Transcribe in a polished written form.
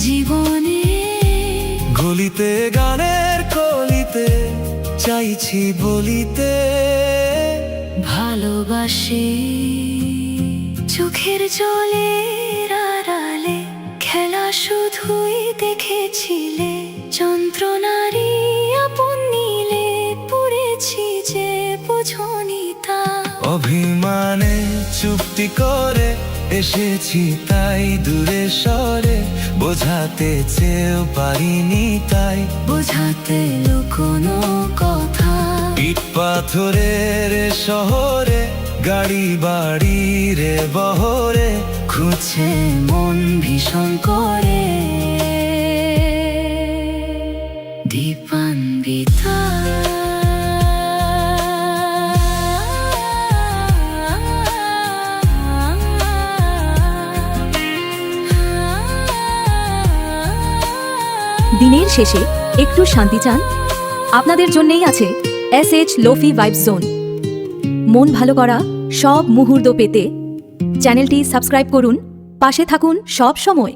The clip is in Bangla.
জীবনে গলিতে গানের কলিতে চাইছি বলিতে ভালোবাসি। চোখের জলের আড়ালে খেলা শুধুই দেখেছিলে, যন্ত্রণারই আপন নীলে পড়েছি যে বুঝনি তা। অভিমানে চুপটি করে এসেছি তাই দূরে সরে, বোঝাতে চেয়েও পারিনি তাই। বোঝাতে কোনো কথা ইট পাথরের শহরে, গাড়ি বাড়ি রে বহরে, খুঁজছে মন ভীষণ করে। দীপান্বিতা দিনের শেষে একটু শান্তি চান? আপনাদের জন্যই আছে SH লোফি ভাইবস জোন। মন ভালো করা সব মুহূর্ত পেতে চ্যানেলটি সাবস্ক্রাইব করুন, পাশে থাকুন সব সময়।